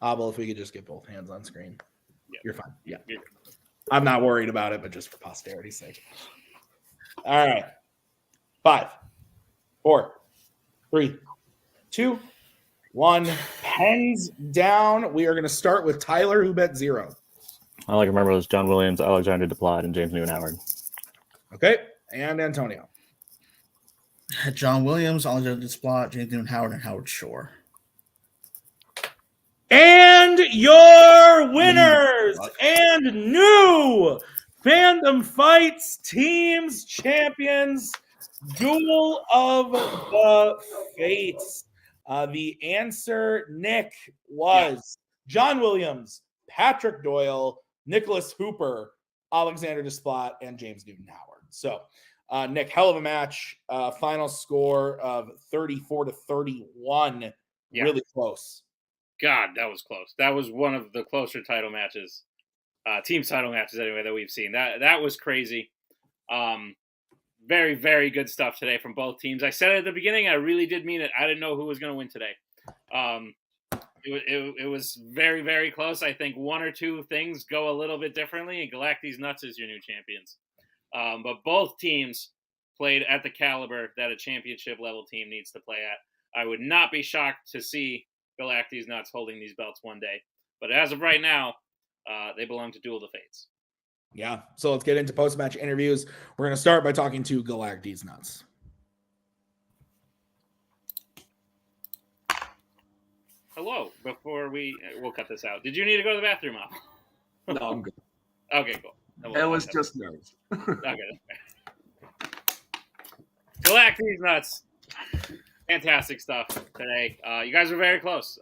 Abel, if we could just get both hands on screen. Yeah. You're fine. Yeah. You're I'm not worried about it, but just for posterity's sake. All right. 5, 4, 3, 2, 1. Hands down. We are going to start with Tyler, who bet 0. All I can remember was John Williams, Alexander Desplat, and James Newton Howard. Okay. And Antonio. John Williams, Alexander Desplat, James Newton Howard, and Howard Shore. And your winners and new Fandom Fights Teams Champions, Duel of the Fates. The answer, Nick, was John Williams, Patrick Doyle, Nicholas Hooper, Alexander Desplat, and James Newton Howard. So, Nick, hell of a match. Final score of 34-31. Yeah. Really close. God, that was close. That was one of the closer title matches, teams title matches anyway, that we've seen. That was crazy. Very, very good stuff today from both teams. I said it at the beginning. I really did mean it. I didn't know who was going to win today. It was very, very close. I think one or two things go a little bit differently, and Galacti's Nuts is your new champions. But both teams played at the caliber that a championship level team needs to play at. I would not be shocked to see Galacti's Nuts holding these belts one day. But as of right now, they belong to Duel of the Fates. Yeah, so let's get into post-match interviews. We're going to start by talking to Galacti's Nuts. Hello. Before we'll cut this out. Did you need to go to the bathroom, Al? No, I'm good. Okay, cool. It was just nerves. Okay. Galacti's Nuts. Fantastic stuff today. You guys were very close.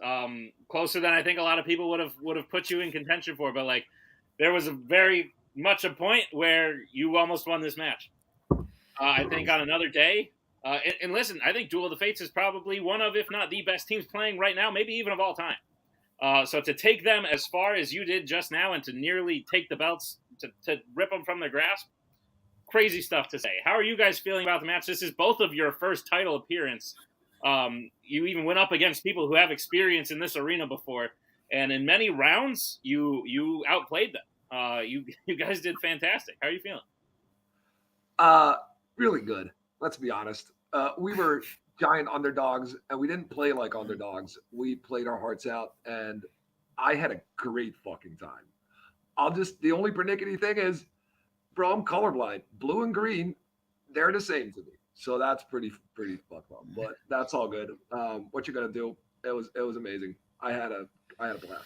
Closer than I think a lot of people would have put you in contention for. But like, there was a very much a point where you almost won this match. I think on another day. And listen, I think Duel of the Fates is probably one of, if not the best teams playing right now, maybe even of all time. So to take them as far as you did just now and to nearly take the belts, to rip them from their grasp, crazy stuff to say. How are you guys feeling about the match? This is both of your first title appearance. You even went up against people who have experience in this arena before, and in many rounds, you outplayed them. You guys did fantastic. How are you feeling? Really good. Let's be honest. We were giant underdogs, and we didn't play like underdogs. We played our hearts out, and I had a great fucking time. The only pernickety thing is, bro, I'm colorblind. Blue and green, they're the same to me. So that's pretty fucked up. But that's all good. What you're gonna do? It was amazing. I had a blast.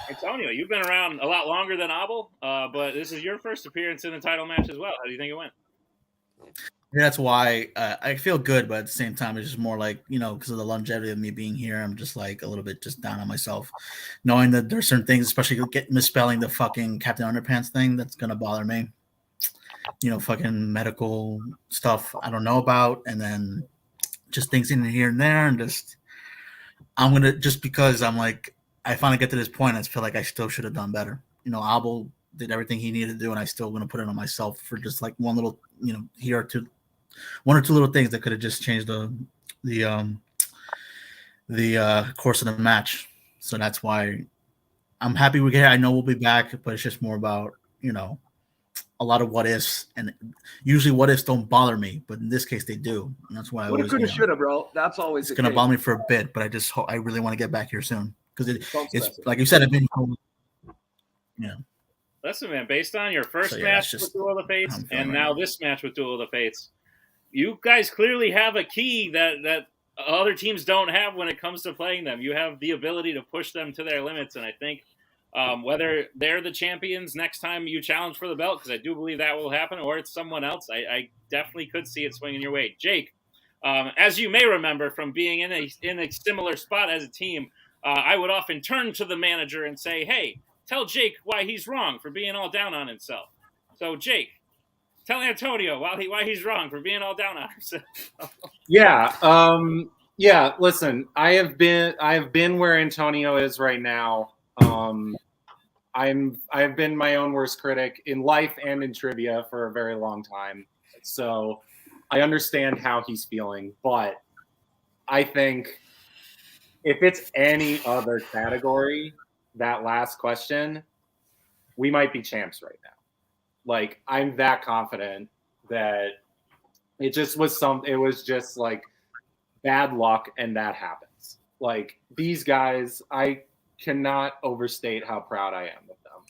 Antonio, you've been around a lot longer than Abel, but this is your first appearance in the title match as well. How do you think it went? Yeah, that's why I feel good, but at the same time, it's just more like, because of the longevity of me being here, I'm just like a little bit just down on myself, knowing that there's certain things, especially misspelling the fucking Captain Underpants thing, that's gonna bother me. Fucking medical stuff I don't know about, and then just things in here and there, and just because I'm like, I finally get to this point, I feel like I still should have done better. Abel did everything he needed to do, and I still going to put it on myself for just like one little, one or two little things that could have just changed the course of the match. So that's why I'm happy we're here. I know we'll be back, but it's just more about, a lot of what ifs, and usually what ifs don't bother me, but in this case they do. And that's why What could have, should have, bro. That's always it's going to bother me for a bit, but I really want to get back here soon because it's like you said, I've been. Yeah. Listen, man, based on your first match with Duel of the Fates and now this match with Duel of the Fates, you guys clearly have a key that other teams don't have when it comes to playing them. You have the ability to push them to their limits, and I think whether they're the champions next time you challenge for the belt, because I do believe that will happen, or it's someone else, I definitely could see it swinging your way. Jake, as you may remember from being in a similar spot as a team, I would often turn to the manager and say, hey, tell Jake why he's wrong for being all down on himself. So, Jake, tell Antonio why he's wrong for being all down on himself. Yeah. Listen, I have been where Antonio is right now. I've been my own worst critic in life and in trivia for a very long time. So I understand how he's feeling, but I think if it's any other category, that last question, we might be champs right now. Like, I'm that confident that it was just like bad luck, and that happens. like these guys, I cannot overstate how proud I am of them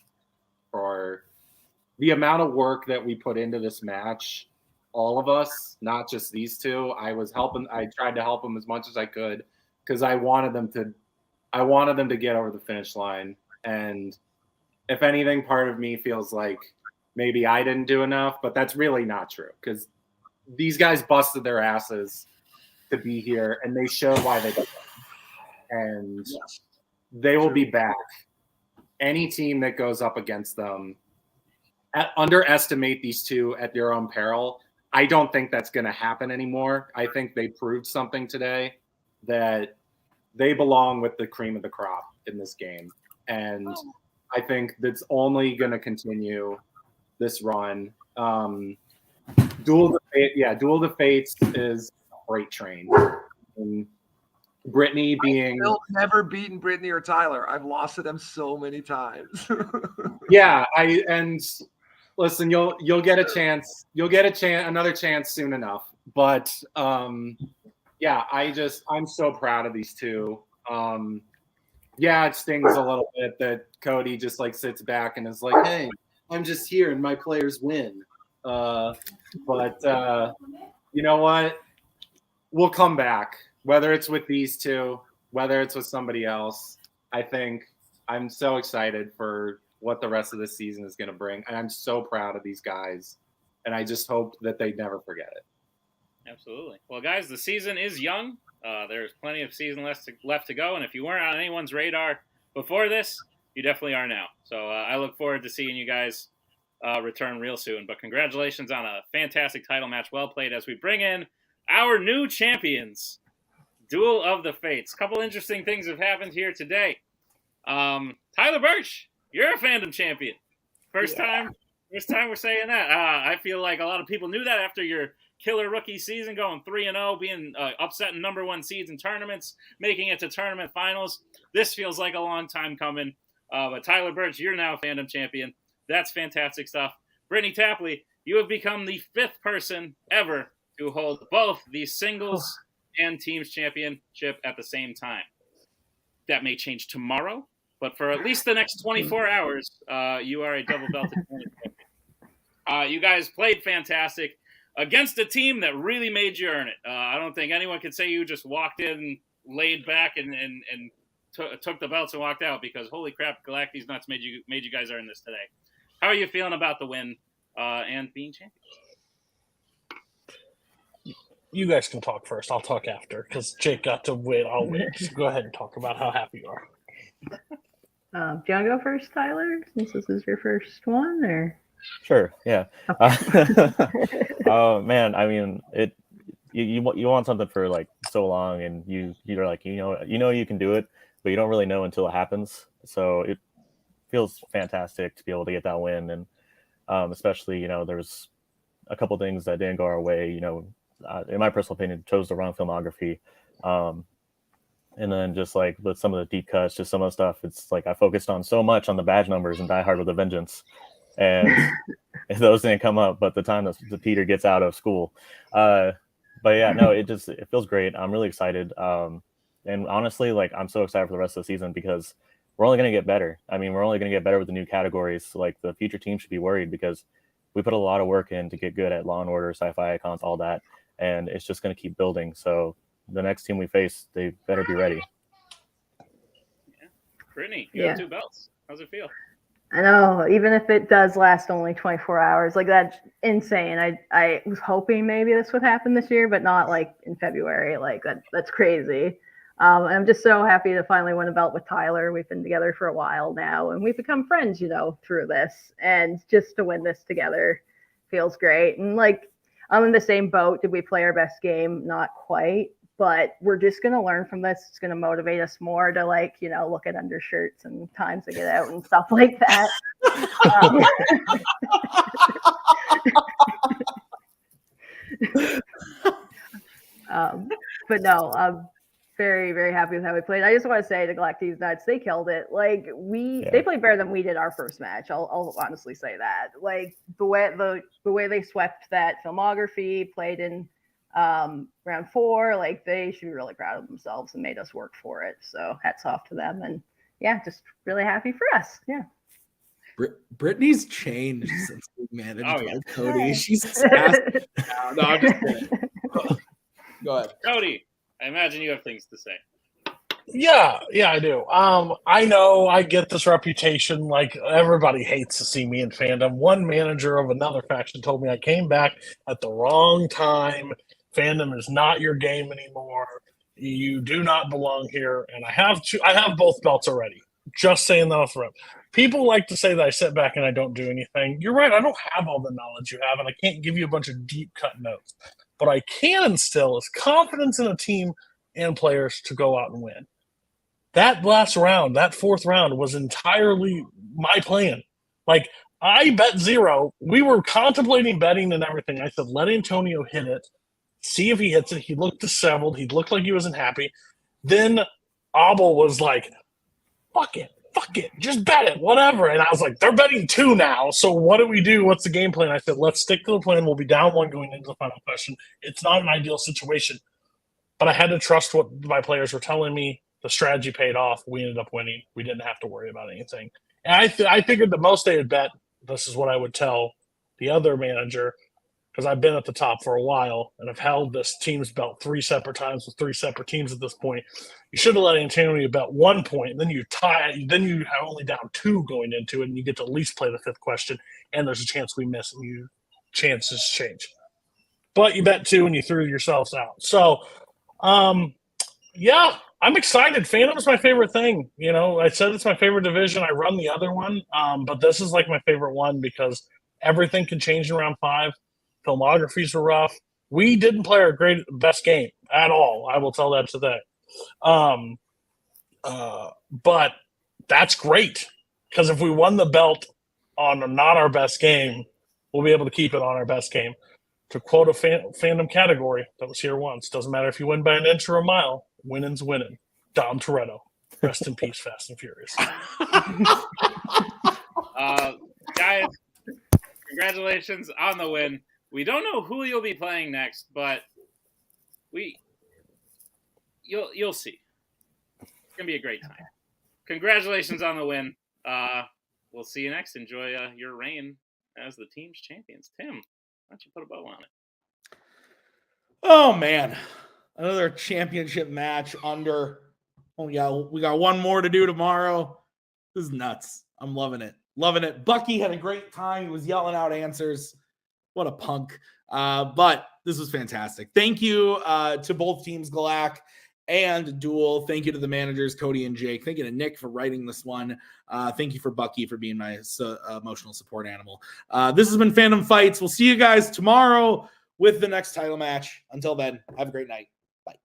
for the amount of work that we put into this match. All of us, not just these two. I tried to help them as much as I could because I wanted them to get over the finish line. And if anything, part of me feels like maybe I didn't do enough, but that's really not true because these guys busted their asses to be here and they showed why they did it. And they will be back. Any team that goes up against them, underestimate these two at their own peril. I don't think that's going to happen anymore. I think they proved something today that they belong with the cream of the crop in this game. And I think that's only going to continue this run. Duel of the Fates is a freight train. And Brittany being... I've never beaten Brittany or Tyler. I've lost to them so many times. Yeah, listen, you'll get a chance. You'll get another chance soon enough. But yeah, I'm so proud of these two. Yeah, it stings a little bit that Cody just like sits back and is like, "Hey, I'm just here and my players win." But you know what? We'll come back. Whether it's with these two, whether it's with somebody else. I think I'm so excited for what the rest of the season is going to bring. And I'm so proud of these guys. And I just hope that they never forget it. Absolutely. Well, guys, the season is young. There's plenty of season left to go. And if you weren't on anyone's radar before this, you definitely are now. So I look forward to seeing you guys return real soon. But congratulations on a fantastic title match. Well played as we bring in our new champions, Duel of the Fates. A couple interesting things have happened here today. Tyler Birch, you're a Fandom champion. First time we're saying that. I feel like a lot of people knew that after your killer rookie season, going 3-0, being upsetting number one seeds in tournaments, making it to tournament finals. This feels like a long time coming. But Tyler Birch, you're now a Fandom champion. That's fantastic stuff. Brittany Tapley, you have become the 5th person ever to hold both the singles and teams championship at the same time. That may change tomorrow, but for at least the next 24 hours, you are a double belted champion. You guys played fantastic against a team that really made you earn it. I don't think anyone could say you just walked in, laid back, and took the belts and walked out, because holy crap, Galac, these nuts made you guys earn this today. How are you feeling about the win and being champions? You guys can talk first. I'll talk after because Jake got to win. I'll win. So go ahead and talk about how happy you are. Do you want to go first, Tyler, since this is your first one? Or Sure. Yeah. okay. Oh man, I mean, you want something for like so long, and you're like you know you can do it, but you don't really know until it happens. So it feels fantastic to be able to get that win, and especially there's a couple things that didn't go our way. In my personal opinion, chose the wrong filmography. And then just like with some of the deep cuts, just some of the stuff, it's like I focused on so much on the badge numbers and Die Hard with a Vengeance. And those didn't come up, but the time that Peter gets out of school. But yeah, no, it feels great. I'm really excited. And honestly, like I'm so excited for the rest of the season because we're only going to get better. I mean, we're only going to get better with the new categories. Like the future team should be worried because we put a lot of work in to get good at Law and Order, sci-fi icons, all that. And it's just going to keep building. So the next team we face, they better be ready. Yeah. Brittany, you have 2 belts. How's it feel? I know, even if it does last only 24 hours, like that's insane. I was hoping maybe this would happen this year, but not like in February. Like that's crazy. I'm just so happy to finally win a belt with Tyler. We've been together for a while now, and we've become friends, through this. And just to win this together feels great. And like, I'm in the same boat. Did we play our best game? Not quite, but we're just going to learn from this. It's going to motivate us more to look at undershirts and times to get out and stuff like that. But no, I'm very, very happy with how we played. I just want to say to Galacti's Nuts, they killed it. Like they played better than we did our first match. I'll honestly say that. Like the way they swept that filmography, played in round 4. Like, they should be really proud of themselves and made us work for it. So hats off to them. And yeah, just really happy for us. Yeah. Brittany's changed since we managed yeah. Cody. She's sassy now. No, I'm just kidding. Go ahead. Cody, I imagine you have things to say. Yeah, I do. I know I get this reputation, like everybody hates to see me in Fandom. One manager of another faction told me I came back at the wrong time. Fandom is not your game anymore. You do not belong here. And I have both belts already. Just saying that off the rip. People like to say that I sit back and I don't do anything. You're right. I don't have all the knowledge you have, and I can't give you a bunch of deep cut notes. But I can instill is confidence in a team and players to go out and win. That last round, that 4th round, was entirely my plan. Like, I bet 0. We were contemplating betting and everything. I said, let Antonio hit it, see if he hits it. He looked disheveled. He looked like he wasn't happy. Then Abel was like, fuck it, just bet it, whatever. And I was like, they're betting 2 now, so what do we do? What's the game plan? I said, let's stick to the plan. We'll be down 1 going into the final question. It's not an ideal situation, but I had to trust what my players were telling me. The strategy paid off. We ended up winning. We didn't have to worry about anything. And I figured the most they would bet, this is what I would tell the other manager, because I've been at the top for a while and I've held this team's belt 3 separate times with 3 separate teams at this point. You should have let Antonio bet 1 point, and then you tie. Then you have only down 2 going into it, and you get to at least play the 5th question. And there's a chance we miss, and chances change. But you bet 2, and you threw yourselves out. So, yeah, I'm excited. Fandom's my favorite thing. You know, I said it's my favorite division. I run the other one, but this is like my favorite one because everything can change in round 5. Filmographies were rough. We didn't play our best game at all. I will tell that today. But that's great because if we won the belt on not our best game, we'll be able to keep it on our best game. To quote a fandom category that was here once, doesn't matter if you win by an inch or a mile, winning's winning. Dom Toretto. Rest in peace, Fast and Furious. Guys, congratulations on the win. We don't know who you'll be playing next, but you'll see. It's gonna be a great time. Congratulations on the win. We'll see you next. Enjoy your reign as the team's champions. Tim, why don't you put a bow on it? Oh man, another championship match under. Oh yeah, we got 1 more to do tomorrow. This is nuts. I'm loving it. Bucky had a great time. He was yelling out answers. What a punk. But this was fantastic. Thank you to both teams, Galac and Duel. Thank you to the managers, Cody and Jake. Thank you to Nick for writing this one. Thank you for Bucky for being my emotional support animal. This has been Fandom Fights. We'll see you guys tomorrow with the next title match. Until then, have a great night. Bye.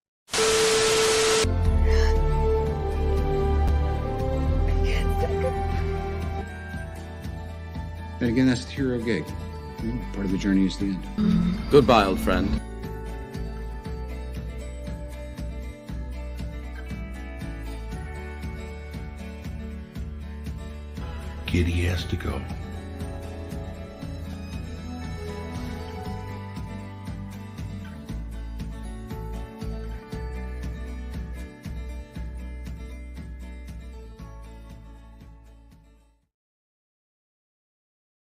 And again, that's the hero gig. Part of the journey is the end. Goodbye, old friend. Kitty has to go.